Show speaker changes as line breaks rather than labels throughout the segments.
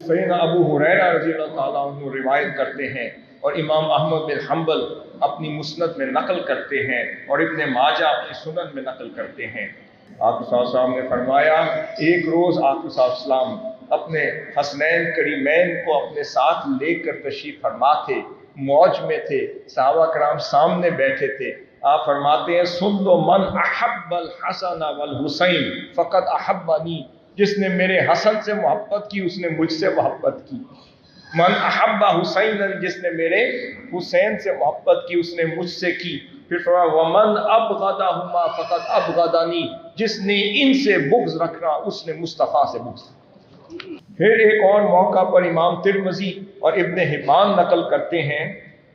سیدنا ابو ہریرہ رضی اللہ تعالیٰ عنہ روایت کرتے ہیں اور امام احمد بن حنبل اپنی مسند میں نقل کرتے ہیں اور ابن ماجہ اپنی سنن میں نقل کرتے ہیں۔ آپ صلی اللہ علیہ وسلم نے فرمایا ایک روز آپ صلی اللہ علیہ وسلم اپنے حسنین کریمین کو اپنے ساتھ لے کر تشریف فرما تھے، موج میں تھے، صحابہ کرام سامنے بیٹھے تھے۔ آپ فرماتے ہیں سن لو من احب الحسن والحسین فقط احبنی، جس نے میرے حسن سے محبت کی اس نے مجھ سے محبت کی۔ من احب حسین، جس نے میرے حسین سے محبت کی اس نے مجھ سے کی۔ پھر فرمایا ومن ابغضہما فقط ابغضنی، جس نے ان سے بغض رکھنا اس نے مصطفیٰ سے بغض رکھنا۔ پھر ایک اور موقع پر امام ترمذی اور ابن حبان نقل کرتے ہیں،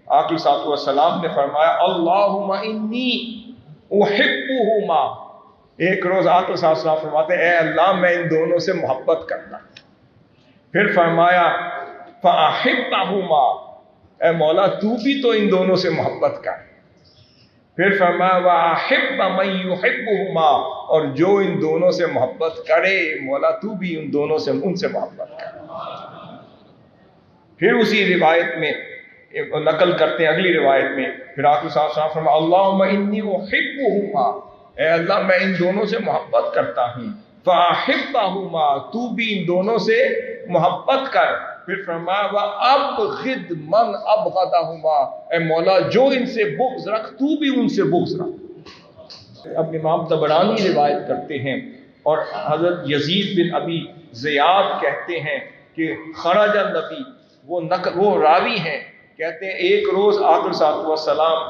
آقا صلی اللہ علیہ وسلم نے فرمایا اللہم انی احبہما، ایک روز آقا صلی اللہ علیہ وسلم فرماتے ہیں اے اللہ میں ان دونوں سے محبت کرتا۔ پھر فرمایا فاحبہما، اے مولا تو بھی تو ان دونوں سے محبت کر۔ پھر فرمایا وَأَحِبَّ مَن يُحِبُّهُمَا، اور جو ان دونوں سے محبت کرے مولا تو بھی ان دونوں سے ان سے محبت کر۔ پھر اسی روایت میں نقل کرتے ہیں اگلی روایت میں، پھر آقا صلی اللہ علیہ وسلم فرمایا اللہم انی احبہما، اے اللہ میں ان دونوں سے محبت کرتا ہوں۔ فَأَحِبَّهُمَا، تو بھی ان دونوں سے محبت کر۔ پھر فرمایا وَأَبْغِضْ مَنْ أَبْغَضَهُمَا، اے مولا جو ان سے بغض رکھ تو بھی ان سے بغض رکھ۔ اب امام طبرانی روایت کرتے ہیں اور حضرت یزید بن ابی زیاد کہتے ہیں کہ خرج النبی، وہ راوی ہیں، کہتے ہیں ایک روز آقا صلی اللہ علیہ وسلم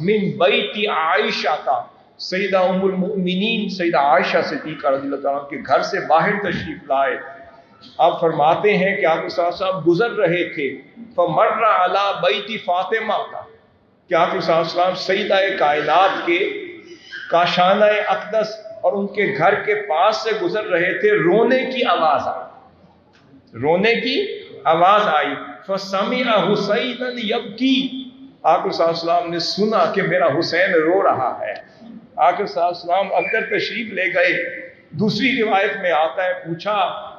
من بیت عائشہ کا، سیدہ ام المؤمنین سیدہ عائشہ صدیقہ رضی اللہ تعالیٰ کے گھر سے باہر تشریف لائے۔ آپ فرماتے ہیں کہ آقا صلی اللہ علیہ وسلم گزر رہے تھے، فمر علی بیت فاطمہ کا، کہ آقا صلی اللہ علیہ وسلم سیدہ کائنات کے کاشانہ اقدس اور ان کے گھر کے پاس سے گزر رہے تھے، رونے کی آواز آئی، رونے کی آواز آئی۔ فسمع حسینا یبکی، آقا صلی اللہ علیہ وسلم نے سنا کہ میرا حسین رو رہا ہے۔ آقا صلی اللہ علیہ وسلم اندر تشریف لے گئے۔ دوسری روایت میں آتا ہے پوچھا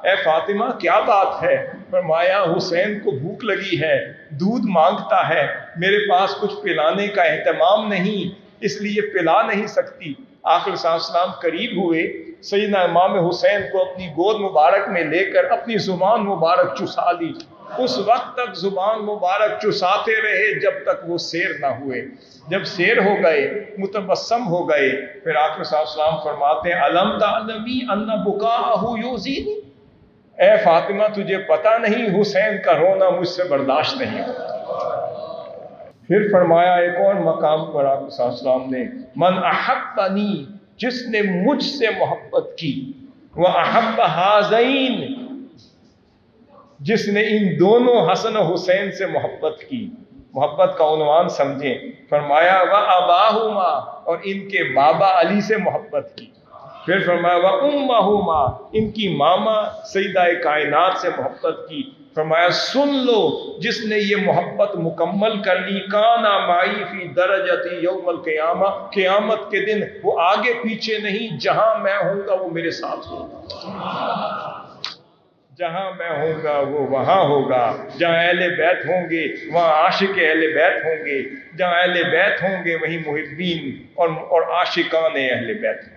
اے فاطمہ کیا بات ہے؟ فرمایا حسین کو بھوک لگی ہے، دودھ مانگتا ہے، میرے پاس کچھ پلانے کا اہتمام نہیں اس لیے پلا نہیں سکتی۔ آقا صلی اللہ علیہ وسلم قریب ہوئے، سیدنا امام حسین کو اپنی گود مبارک میں لے کر اپنی زبان مبارک چسا لی۔ اس وقت تک زبان مبارک چساتے رہے جب تک وہ سیر نہ ہوئے۔ جب سیر ہو گئے، متبسم ہو گئے، پھر آقا صلی اللہ علیہ وسلم فرماتے ہیں الم تعلمی ان بکاءہ یؤذینی، اے فاطمہ تجھے پتہ نہیں حسین کا رونا مجھ سے برداشت نہیں ہوتا۔ پھر فرمایا ایک اور مقام پر آقا صلی اللہ علیہ وسلم نے من احبنی، جس نے مجھ سے محبت کی، وَأَحَبَّ هَذَيْنِ، جس نے ان دونوں حسن و حسین سے محبت کی۔ محبت کا عنوان سمجھیں، فرمایا وَأَبَاهُمَا، اور ان کے بابا علی سے محبت کی۔ پھر فرمایا وَأُمَّهُمَا، ان کی ماما سیدہ کائنات سے محبت کی۔ فرمایا سن لو جس نے یہ محبت مکمل کر لی، کانا معی فی درجتی یوم القیامہ، قیامت کے دن وہ آگے پیچھے نہیں، جہاں میں ہوں گا وہ میرے ساتھ ہوگا، جہاں میں ہوں گا وہ وہاں ہوگا، جہاں اہل بیت ہوں گے وہاں عاشق اہل بیت ہوں گے، جہاں اہل بیت ہوں گے وہیں محبین اور عاشقان اہل بیت ہوں گے۔